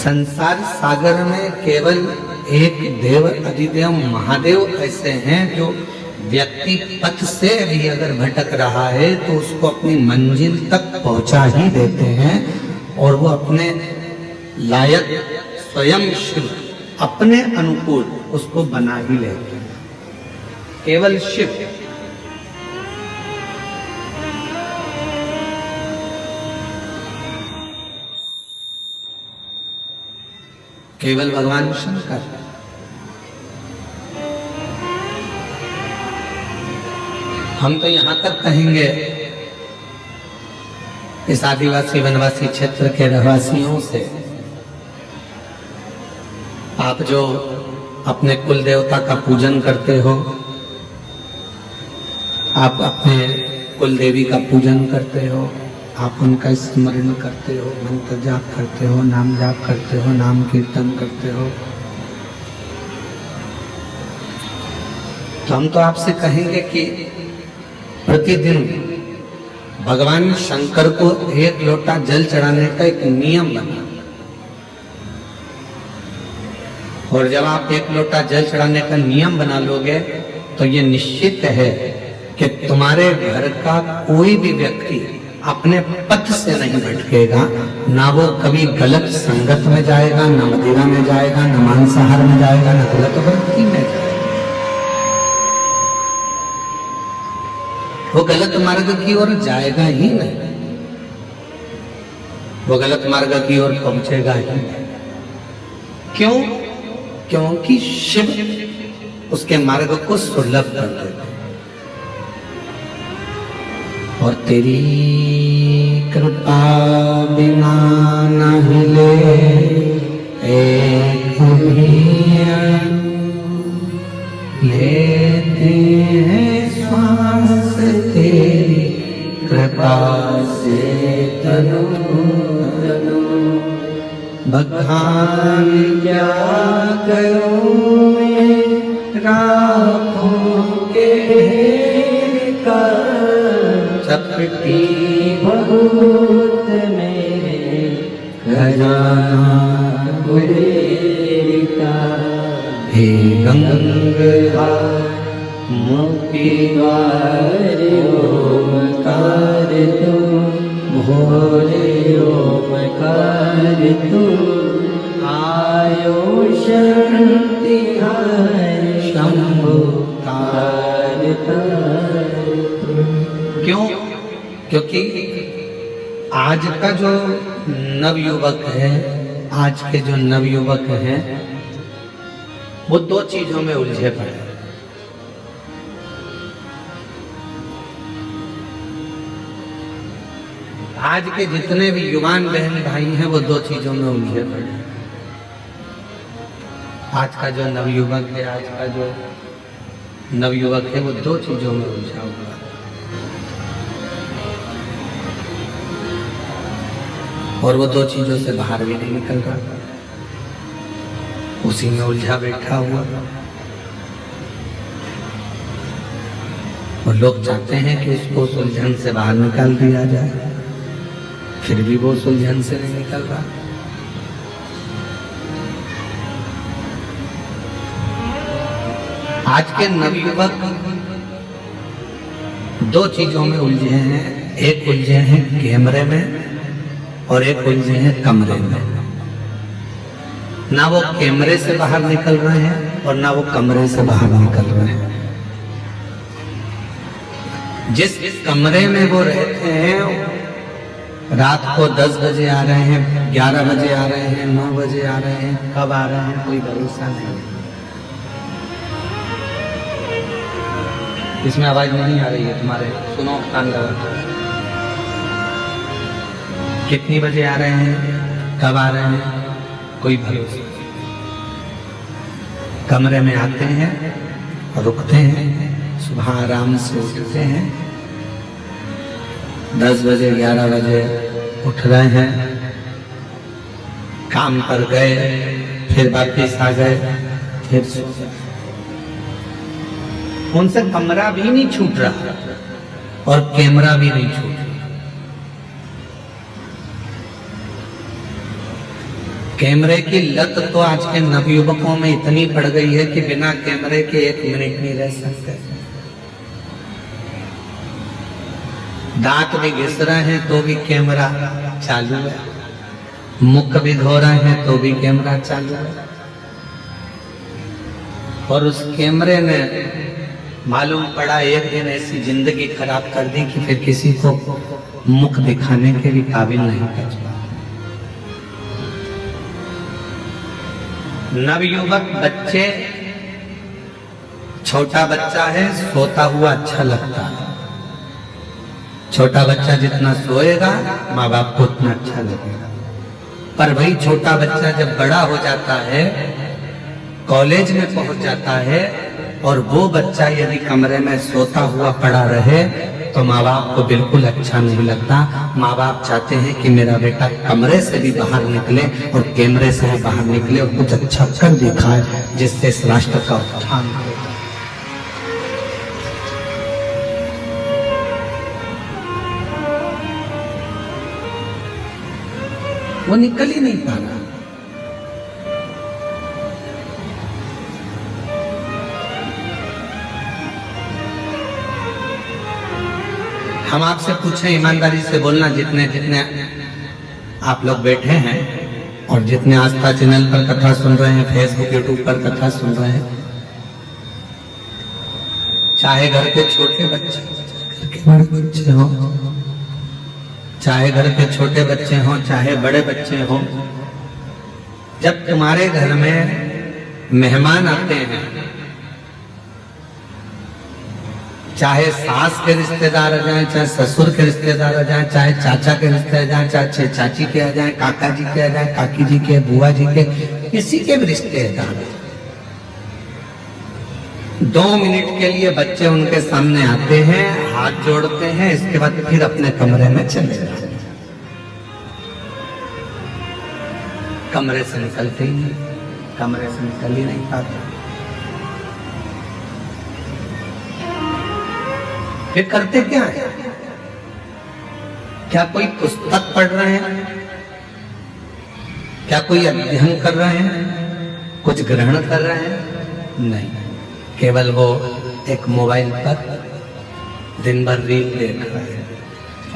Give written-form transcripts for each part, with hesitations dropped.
संसार सागर में केवल एक देव अधिदेव महादेव ऐसे हैं जो व्यक्ति पथ से भी अगर भटक रहा है तो उसको अपनी मंजिल तक पहुंचा ही देते हैं और वो अपने लायक स्वयं शिव अपने अनुकूल उसको बना ही लेते हैं। केवल शिव केवल भगवान शंकर हम तो यहां तक कहेंगे इस आदिवासी वनवासी क्षेत्र के रहवासियों से, आप जो अपने कुल देवता का पूजन करते हो, आप अपने कुल देवी का पूजन करते हो, आप उनका स्मरण करते हो, मंत्र जाप करते हो, नाम जाप करते हो, नाम कीर्तन करते हो, तो हम तो आपसे कहेंगे कि प्रतिदिन भगवान शंकर को एक लोटा जल चढ़ाने का एक नियम बना, और जब आप एक लोटा जल चढ़ाने का नियम बना लोगे तो ये निश्चित है कि तुम्हारे घर का कोई भी व्यक्ति अपने पथ से नहीं भटकेगा, ना वो कभी गलत संगत में जाएगा, ना मदिरा में जाएगा, ना मांसाहार में जाएगा, ना गलत वृत्ति में जाएगा। वो गलत मार्ग की ओर जाएगा ही नहीं, वो गलत मार्ग की ओर पहुंचेगा ही नहीं। क्यों? क्योंकि शिव उसके मार्ग को सुलभ कर देते। और तेरी कृपा बिना न हिले एक भी लेते हैं श्वास, तेरी कृपा से तनु तनु बखान क्या करूं मैं राखों के का चपटी बहुत मेरे खजाना गुलेर का। हे गंगा मुक्ति द्वार ओमकार तुम, भोरे ओमकार तुम, आयो शरण तिहार शंभु तार तुम। क्यों? क्योंकि आज का जो नवयुवक है, आज के जो नवयुवक हैं, वो दो चीजों में उलझे पड़े। आज के जितने भी युवान बहन भाई हैं वो दो चीजों में उलझे पड़े। आज का जो नवयुवक है, आज का जो नवयुवक है वो दो चीजों में उलझा हुआ है। और वो दो चीजों से बाहर भी नहीं निकल रहा, उसी में उलझा बैठा हुआ। और लोग चाहते हैं कि उसको सुलझन से बाहर निकाल दिया जाए, फिर भी वो सुलझन से नहीं निकल रहा। आज के नवयुवक दो चीजों में उलझे हैं, एक उलझे हैं कैमरे में और एक उलझे हैं कमरे में। ना वो कैमरे से बाहर निकल रहे हैं और ना वो कमरे से बाहर निकल रहे हैं। जिस कमरे में वो रहते हैं, रात को 10 बजे आ रहे हैं, 11 बजे आ रहे हैं, 9 बजे आ रहे हैं, कब आ रहे हैं कोई भरोसा नहीं। इसमें आवाज नहीं आ रही है तुम्हारे, सुनो कान लगा। कितनी बजे आ रहे हैं, कब आ रहे हैं, कोई भरोसा नहीं। कमरे में आते हैं, रुकते हैं, सुबह आराम से उठते हैं, 10 बजे 11 बजे उठ रहे हैं, काम पर गए, फिर वापिस आ गए, फिर सो गए। उनसे कमरा भी नहीं छूट रहा और कैमरा भी नहीं छूट रहा। कैमरे की लत तो आज के नवयुवकों में इतनी पड़ गई है कि बिना कैमरे के 1 मिनट नहीं रह सकते। दांत भी घिस रहे हैं तो भी कैमरा चालू है, मुख भी धो रहे हैं तो भी कैमरा चालू है। और उस कैमरे ने मालूम पड़ा एक दिन ऐसी जिंदगी खराब कर दी कि फिर किसी को मुख दिखाने के भी काबिल नहीं कर पाया। नवयुवक बच्चे, छोटा बच्चा है, सोता हुआ अच्छा लगता है। छोटा बच्चा जितना सोएगा माँ बाप को उतना अच्छा लगेगा। पर भाई छोटा बच्चा जब बड़ा हो जाता है, कॉलेज में पहुंच जाता है, और वो बच्चा यदि कमरे में सोता हुआ पड़ा रहे तो माँ बाप को बिल्कुल अच्छा नहीं लगता। माँ बाप चाहते हैं कि मेरा बेटा कमरे से भी बाहर निकले और कैमरे से भी बाहर निकले और कुछ अच्छा कर दिखाए, जिससे इस राष्ट्र का उत्थान हो। वो निकल ही नहीं पा रहा। हम आपसे पूछें, ईमानदारी से बोलना, जितने जितने आप लोग बैठे हैं और जितने आस्था चैनल पर कथा सुन रहे हैं, फेसबुक यूट्यूब पर कथा सुन रहे हैं, चाहे घर के छोटे बच्चे, घर के बड़े बच्चे हो, चाहे घर के छोटे बच्चे हों, चाहे बड़े बच्चे हों, जब तुम्हारे घर में मेहमान आते हैं, चाहे सास के रिश्तेदार आ जाएं, चाहे ससुर के रिश्तेदार आ जाएं, चाहे चाचा के रिश्तेदार आ जाएं, चाहे चाची के आ जाएं, काका जी के आ जाएं, काकी जी के, बुआ जी के, किसी के भी रिश्तेदार, 2 मिनट के लिए बच्चे उनके सामने आते हैं, हाथ जोड़ते हैं, इसके बाद फिर अपने कमरे में चले जाते हैं। कमरे से निकलते ही नहीं, कमरे से निकल ही नहीं पाते। फिर करते क्या है? क्या कोई पुस्तक पढ़ रहे हैं? क्या कोई अध्ययन कर रहे हैं? कुछ ग्रहण कर रहे हैं? नहीं, केवल वो एक मोबाइल पर दिन भर रील देख रहे हैं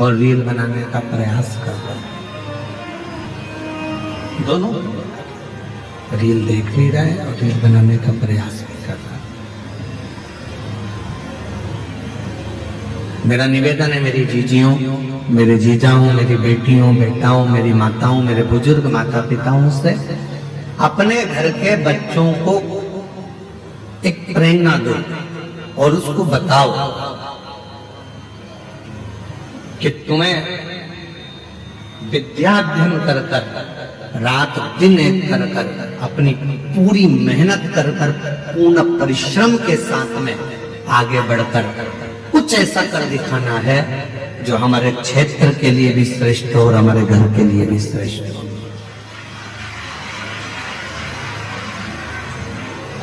और रील बनाने का प्रयास कर रहे हैं। दोनों रील देख भी रहे हैं और रील बनाने का प्रयास भी कर रहे हैं। मेरा निवेदन है मेरी जीजियों, मेरे जीजाओं, मेरी बेटियों, बेटाओं, मेरी माताओं, मेरे बुजुर्ग माता पिताओं से अपने घर के बच्चों को एक प्रेरणा दो और उसको बताओ कि तुम्हें विद्याध्ययन कर कर, रात दिन एक कर कर, अपनी पूरी मेहनत कर कर, पूर्ण परिश्रम के साथ में आगे बढ़कर कुछ ऐसा कर दिखाना है जो हमारे क्षेत्र के लिए भी श्रेष्ठ हो और हमारे घर के लिए भी श्रेष्ठ हो।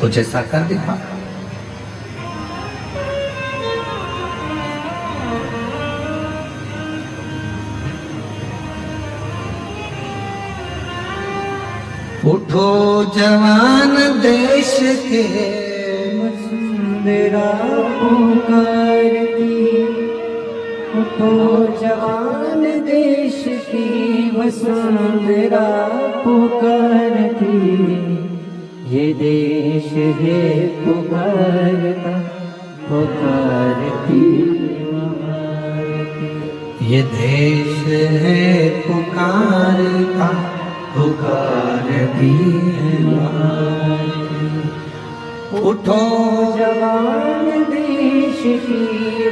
कुछ ऐसा कर दिखा। उठो जवान देश के, वसुंधरा पुकारती, उठो जवान देश की, वसुंधरा पुकारती, ये देश है पुकारता, पुकारती ये देश है पुकारता, पुकारती उठो जवान देश की,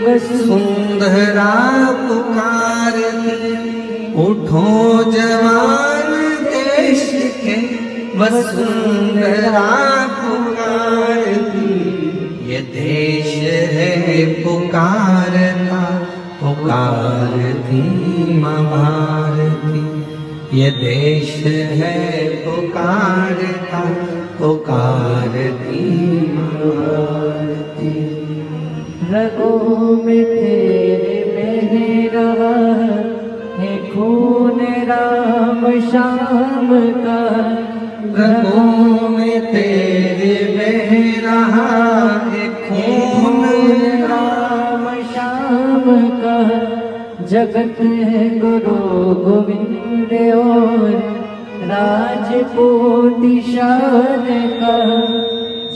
वसुंधरा पुकारती, उठो जवान देश के, वसुंधरा पुकारती, ये देश है पुकारता, पुकारती माँ भारती, ये देश है पुकारता, पुकारती माँ भारती। रगों में तेरे बह रहा है खून राम श्याम का रगों में तेरे बह रहा है खून। राम श्याम का जगत गुरु गोविंद और राजपूत शान का।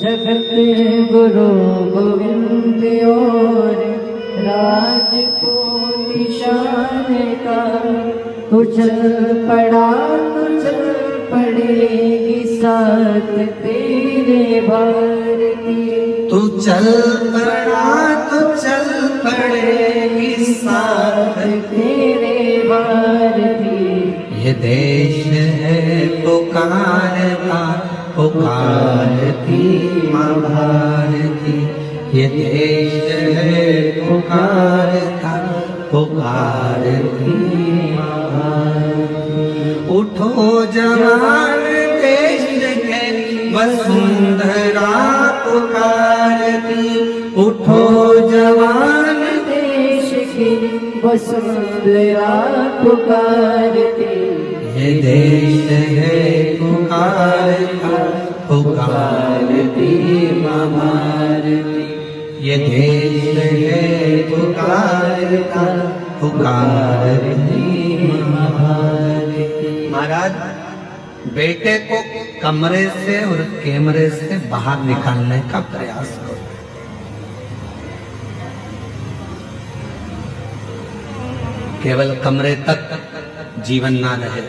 जगत गुरु गोविंद और राजपूत शान का। तू चल पड़ा तू चल पड़ेगी साथ तेरे भारती। तू चल पड़ा तो चल पड़ेगी साथ तेरे भारती। ये देश है पुकारता पुकारती माँ भारती। ये देश है पुकारता पुकारती माँ भारती। उठो जवान देश है वसुंधरा पुकारती। उठो जवान देश की वसुंधरा पुकारती। ये देश है पुकारता पुकारती माँ भारती। ये देश है पुकारता पुकारती माँ भारती। महाराज, बेटे को कमरे से और कैमरे से बाहर निकालने का प्रयास करो। केवल कमरे तक जीवन ना रहे,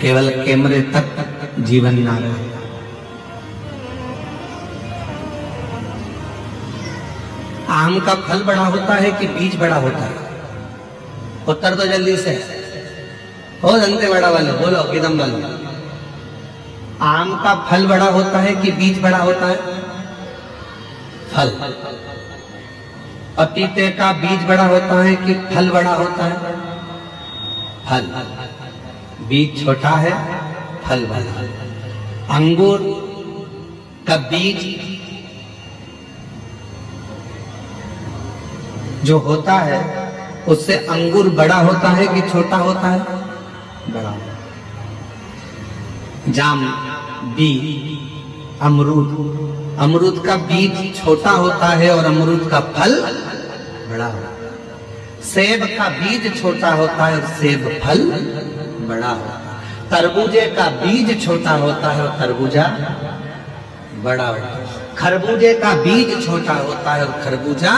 केवल कैमरे तक जीवन ना रहे। आम का फल बड़ा होता है कि बीज बड़ा होता है? उत्तर तो जल्दी से हो जनते बड़ा वाले, बोलो किदम वाले। आम का फल बड़ा होता है कि बीज बड़ा होता है? फल। पपीते का बीज बड़ा होता है कि फल बड़ा होता है? फल। बीज छोटा है, फल बड़ा। अंगूर का बीज जो होता है उससे अंगूर बड़ा होता है कि छोटा होता है? बड़ा। जाम, बीज, अमरूद। अमरूद का बीज छोटा होता है और अमरूद का फल बड़ा होता है। सेब का बीज छोटा होता है और सेब फल बड़ा होता है। तरबूजे का बीज छोटा होता है और तरबूजा बड़ा होता है। खरबूजे का बीज छोटा होता है और खरबूजा